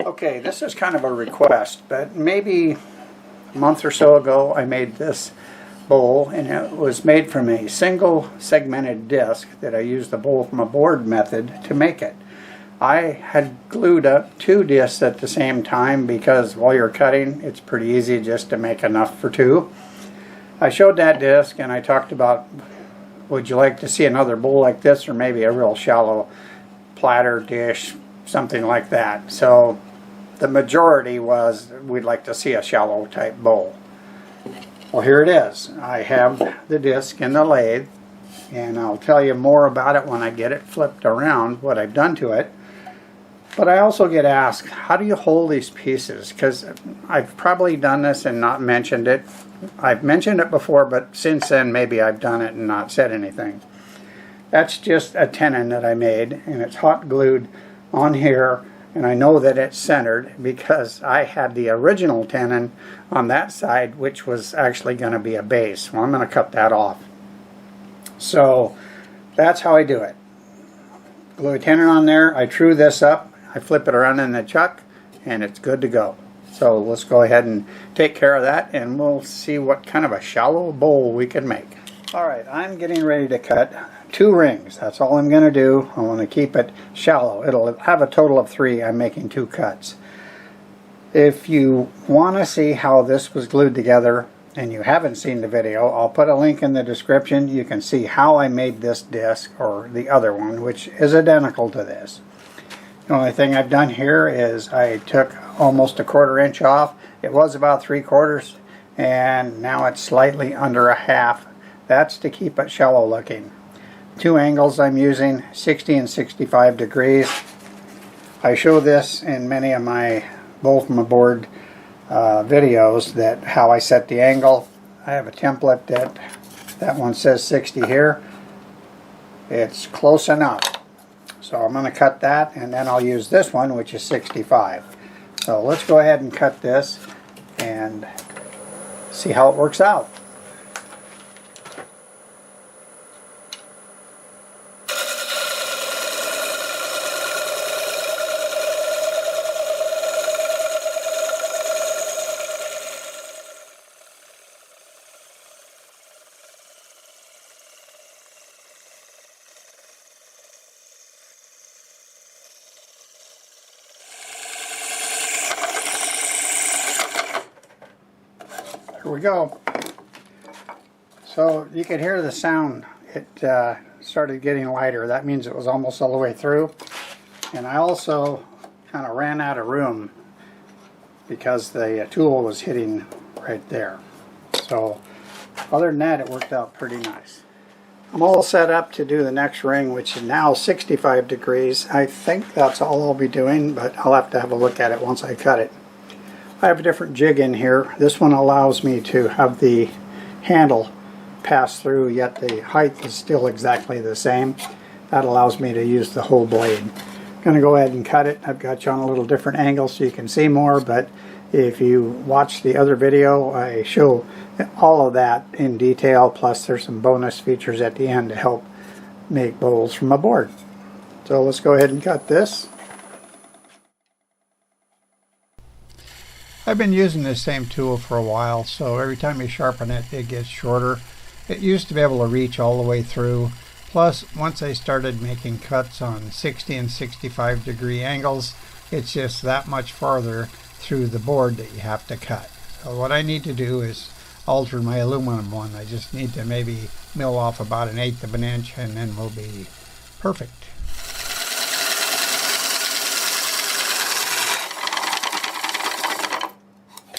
Okay, this is kind of a request, but maybe a month or so ago I made this bowl, and it was made from a single segmented disc that I used the bowl from a board method to make it. I had glued up two discs at the same time because while you're cutting it's pretty easy just to make enough for two. I showed that disc and I talked about, would you like to see another bowl like this, or maybe a real shallow platter dish, something like that. So the majority was we'd like to see a shallow type bowl. Well, here it is. I have the disc in the lathe, and I'll tell you more about it when I get it flipped around, what I've done to it. But I also get asked, how do you hold these pieces? Because I've probably done this and not mentioned it. I've mentioned it before, but since then maybe I've done it and not said anything. That's just a tenon that I made, and it's hot glued on here, and I know that it's centered because I had the original tenon on that side, which was actually going to be a base. Well, I'm going to cut that off. So that's how I do it. Glue a tenon on there, I true this up, I flip it around in the chuck, and it's good to go. So let's go ahead and take care of that, and we'll see what kind of a shallow bowl we can make. Alright, I'm getting ready to cut 2 rings. That's all I'm going to do. I want to keep it shallow. It'll have a total of 3. I'm making 2 cuts. If you want to see how this was glued together and you haven't seen the video, I'll put a link in the description. You can see how I made this disc, or the other one, which is identical to this. The only thing I've done here is I took almost a 1/4 inch off. It was about 3/4, and now it's slightly under a half. That's to keep it shallow looking. 2 angles I'm using, 60 and 65 degrees. I show this in many of my bowl from a board videos, that how I set the angle. I have a template that one says 60 here. It's close enough. So I'm going to cut that, and then I'll use this one, which is 65. So let's go ahead and cut this and see how it works out. Here we go. So you could hear the sound. It started getting lighter. That means it was almost all the way through. And I also kind of ran out of room because the tool was hitting right there. So other than that, it worked out pretty nice. I'm all set up to do the next ring, which is now 65 degrees. I think that's all I'll be doing, but I'll have to have a look at it once I cut it. I have a different jig in here. This one allows me to have the handle pass through, yet the height is still exactly the same. That allows me to use the whole blade. I'm going to go ahead and cut it. I've got you on a little different angle so you can see more, but if you watch the other video, I show all of that in detail, plus there's some bonus features at the end to help make bowls from a board. So let's go ahead and cut this. I've been using this same tool for a while, so every time you sharpen it, it gets shorter. It used to be able to reach all the way through. Plus, once I started making cuts on 60 and 65 degree angles, it's just that much farther through the board that you have to cut. So what I need to do is alter my aluminum one. I just need to maybe mill off about 1/8 of an inch, and then we'll be perfect.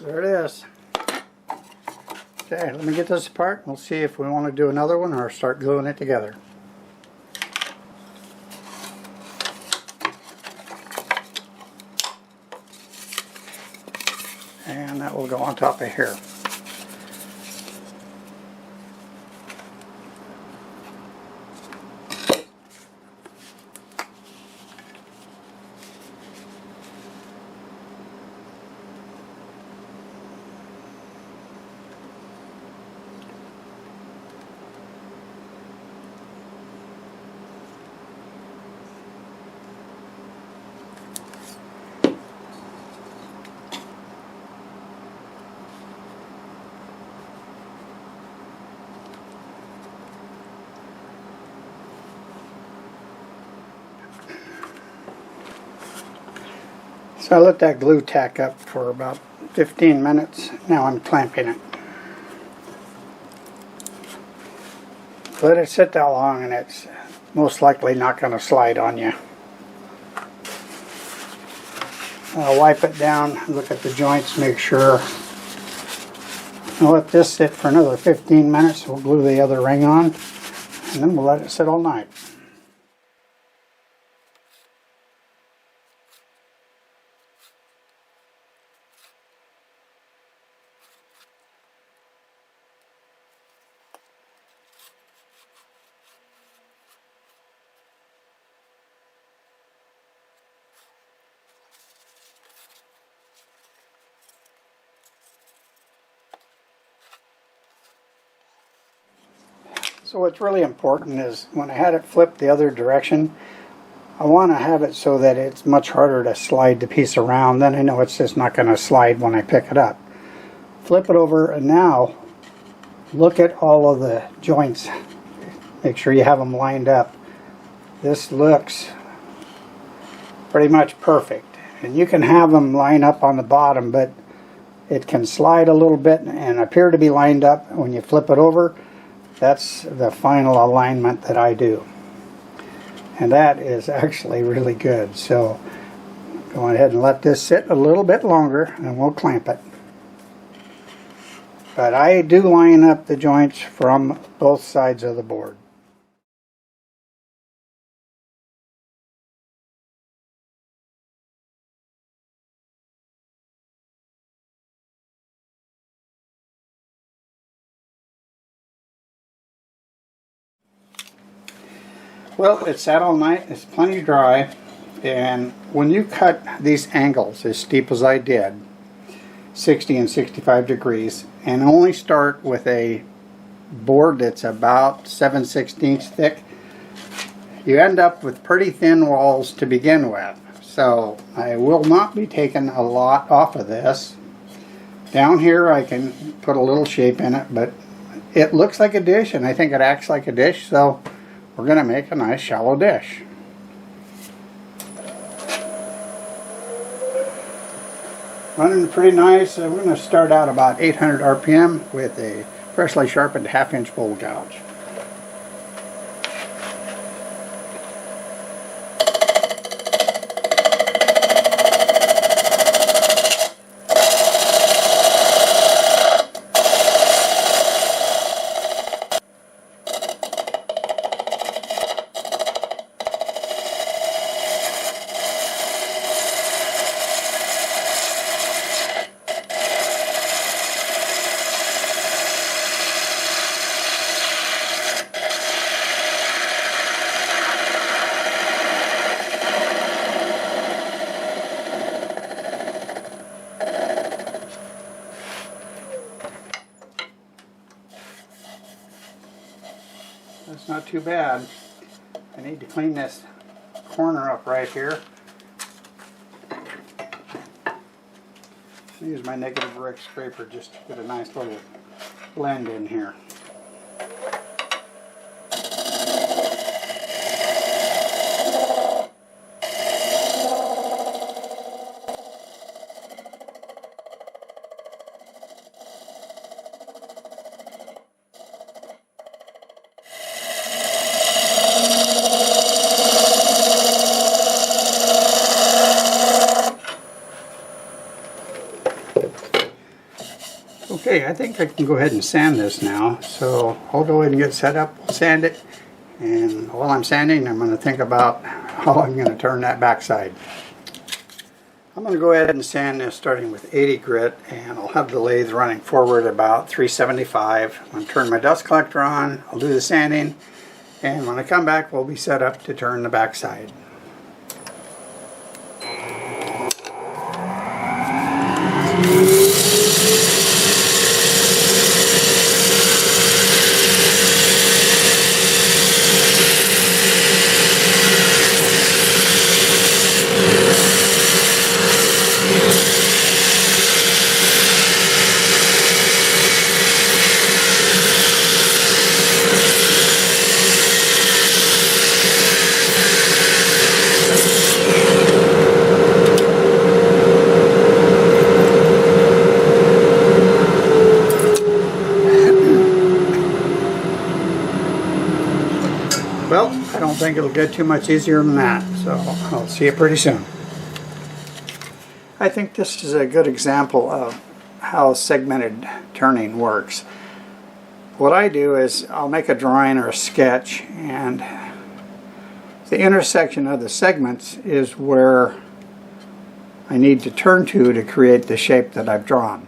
There it is. Okay, let me get this apart. We'll see if we want to do another one or start gluing it together. And that will go on top of here. So I let that glue tack up for about 15 minutes. Now I'm clamping it. Let it sit that long and it's most likely not going to slide on you. I'll wipe it down, look at the joints, make sure. I'll let this sit for another 15 minutes. We'll glue the other ring on and then we'll let it sit all night. So what's really important is when I had it flipped the other direction, I want to have it so that it's much harder to slide the piece around. Then I know it's just not going to slide when I pick it up. Flip it over and now look at all of the joints. Make sure you have them lined up. This looks pretty much perfect. And you can have them line up on the bottom, but it can slide a little bit and appear to be lined up. When you flip it over, that's the final alignment that I do. And that is actually really good. So go ahead and let this sit a little bit longer and we'll clamp it. But I do line up the joints from both sides of the board. Well, it sat all night, it's plenty dry, and when you cut these angles as steep as I did, 60 and 65 degrees, and only start with a board that's about 7/16 thick, you end up with pretty thin walls to begin with. So I will not be taking a lot off of this. Down here I can put a little shape in it, but it looks like a dish and I think it acts like a dish, so we're going to make a nice shallow dish. Running pretty nice. We're going to start out about 800 RPM with a freshly sharpened 1/2-inch bowl gouge. That's not too bad. I need to clean this corner up right here. Use my negative brick scraper just to get a nice little blend in here. Okay, I think I can go ahead and sand this now. So I'll go ahead and get set up, sand it, and while I'm sanding I'm going to think about how I'm going to turn that backside. I'm going to go ahead and sand this starting with 80 grit, and I'll have the lathe running forward about 375. I'm going to turn my dust collector on, I'll do the sanding, and when I come back we'll be set up to turn the backside. don't think it'll get too much easier than that, so I'll see you pretty soon. I think this is a good example of how segmented turning works. What I do is I'll make a drawing or a sketch, and the intersection of the segments is where I need to turn to create the shape that I've drawn.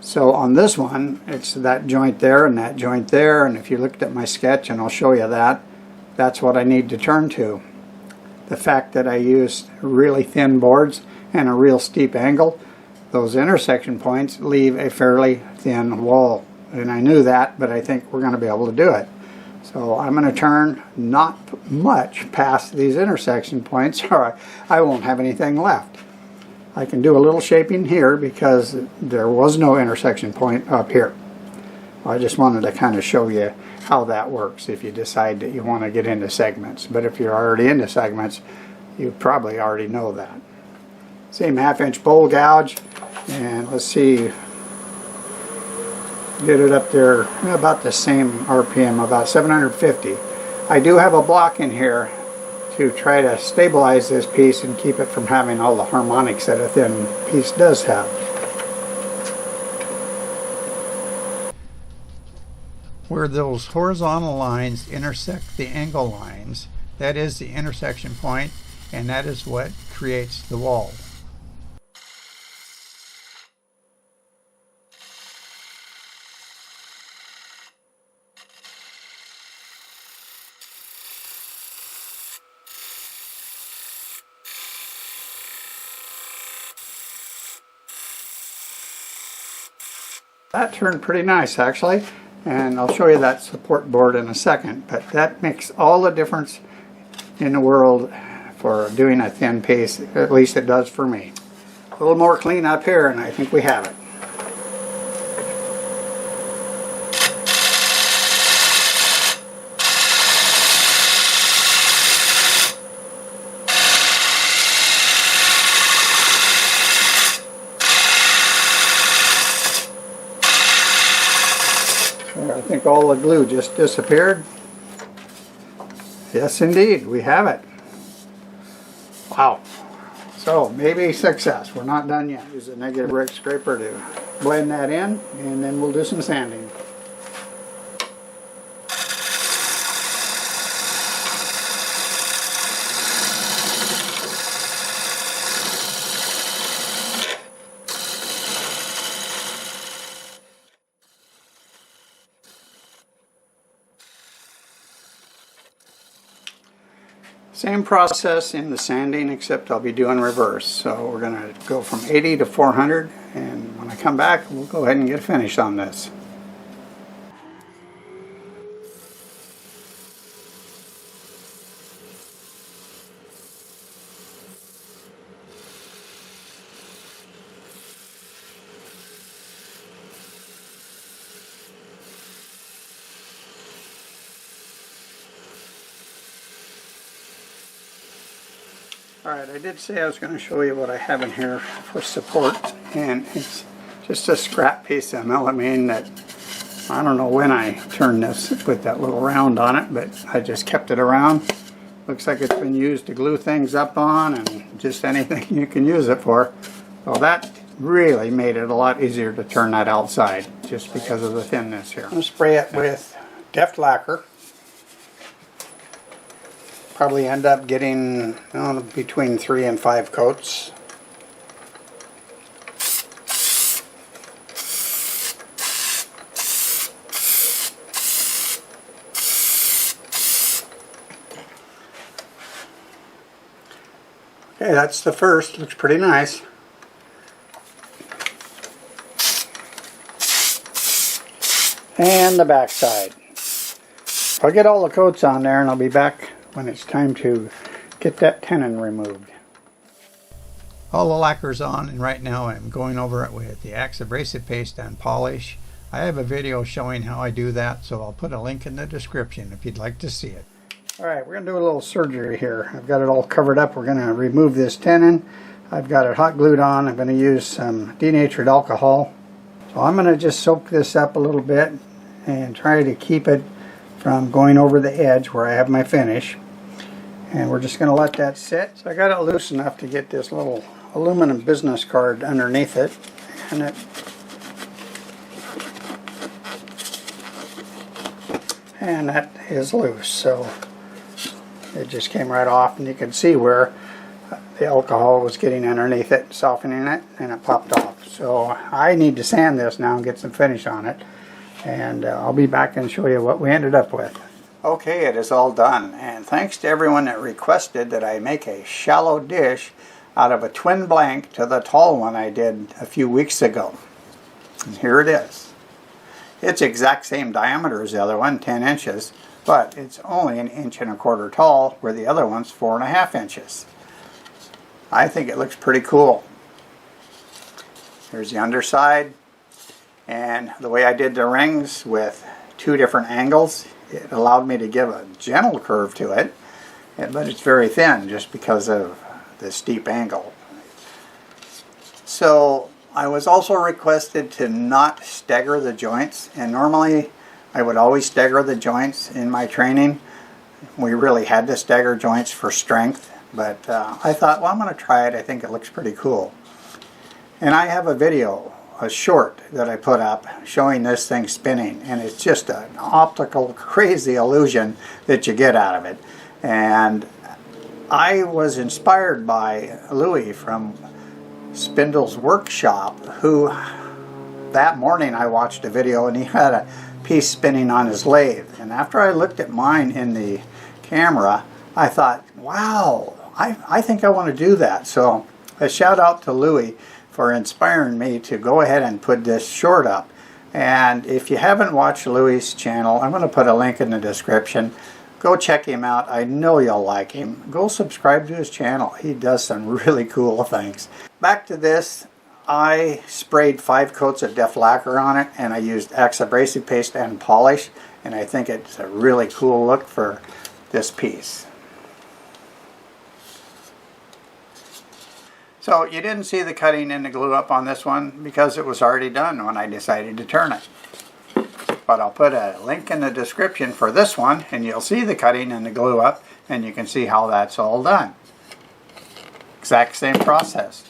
So on this one, it's that joint there and that joint there, and if you looked at my sketch, and I'll show you that, that's what I need to turn to. The fact that I used really thin boards and a real steep angle, those intersection points leave a fairly thin wall. And I knew that, but I think we're going to be able to do it. So I'm going to turn not much past these intersection points, or I won't have anything left. I can do a little shaping here because there was no intersection point up here. I just wanted to kind of show you how that works if you decide that you want to get into segments. But if you're already into segments, you probably already know that. Same 1/2 inch bowl gouge, and let's see, get it up there about the same RPM, about 750. I do have a block in here to try to stabilize this piece and keep it from having all the harmonics that a thin piece does have. Where those horizontal lines intersect the angle lines, that is the intersection point, and that is what creates the wall. That turned pretty nice actually, and I'll show you that support board in a second, but that makes all the difference in the world for doing a thin piece. At least it does for me. A little more clean up here and I think we have it. I think all the glue just disappeared. Yes indeed, we have it. Wow. So maybe success. We're not done yet. Use a negative brick scraper to blend that in, and then we'll do some sanding. Same process in the sanding, except I'll be doing reverse. So we're going to go from 80 to 400, and when I come back we'll go ahead and get a finish on this. Alright, I did say I was going to show you what I have in here for support, and it's just a scrap piece of melamine that I don't know when I turned this, put that little round on it, but I just kept it around. Looks like it's been used to glue things up on and just anything you can use it for. Well, that really made it a lot easier to turn that outside just because of the thinness here. I'm going to spray it with Deft Lacquer. Probably end up getting between 3 and 5 coats. Okay, that's the first. Looks pretty nice. And the back side. I'll get all the coats on there and I'll be back when it's time to get that tenon removed. All the lacquer's on, and right now I'm going over it with the Acks abrasive paste and polish. I have a video showing how I do that, so I'll put a link in the description if you'd like to see it. Alright, we're going to do a little surgery here. I've got it all covered up. We're going to remove this tenon. I've got it hot glued on. I'm going to use some denatured alcohol. So I'm going to just soak this up a little bit and try to keep it from going over the edge where I have my finish. And we're just going to let that sit. So I got it loose enough to get this little aluminum business card underneath it. And that is loose. So it just came right off, and you can see where the alcohol was getting underneath it, softening it, and it popped off. So I need to sand this now and get some finish on it. And I'll be back and show you what we ended up with. Okay, it is all done, and thanks to everyone that requested that I make a shallow dish out of a twin blank to the tall one I did a few weeks ago. And here it is. It's exact same diameter as the other one, 10 inches, but it's only 1 1/4 inches tall, where the other one's 4.5 inches. I think it looks pretty cool. Here's the underside, and the way I did the rings with 2 different angles, it allowed me to give a gentle curve to it, but it's very thin just because of the steep angle. So I was also requested to not stagger the joints, and normally I would always stagger the joints in my training. We really had to stagger joints for strength, but I thought, well, I'm going to try it. I think it looks pretty cool. And I have a video, a short that I put up showing this thing spinning, and it's just an optical crazy illusion that you get out of it. And I was inspired by Louis from Spindle's Workshop, who that morning I watched a video and he had a piece spinning on his lathe, and after I looked at mine in the camera, I thought, wow, I think I want to do that. So a shout out to Louis for inspiring me to go ahead and put this short up. And if you haven't watched Louis' channel, I'm going to put a link in the description. Go check him out. I know you'll like him. Go subscribe to his channel. He does some really cool things. Back to this, I sprayed 5 coats of Deft Lacquer on it, and I used Acks abrasive paste and polish, and I think it's a really cool look for this piece. So you didn't see the cutting and the glue up on this one because it was already done when I decided to turn it. But I'll put a link in the description for this one, and you'll see the cutting and the glue up, and you can see how that's all done. Exact same process.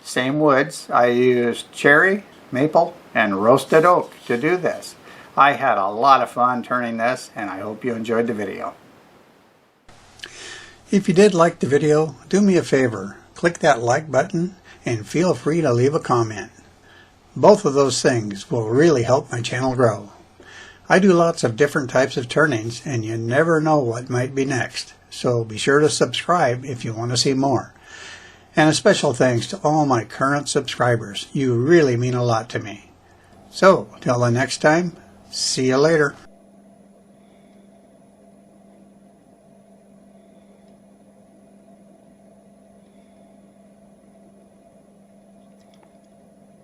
Same woods. I used cherry, maple, and roasted oak to do this. I had a lot of fun turning this, and I hope you enjoyed the video. If you did like the video, do me a favor. Click that like button and feel free to leave a comment. Both of those things will really help my channel grow. I do lots of different types of turnings, and you never know what might be next. So be sure to subscribe if you want to see more. And a special thanks to all my current subscribers. You really mean a lot to me. So, till the next time, see you later.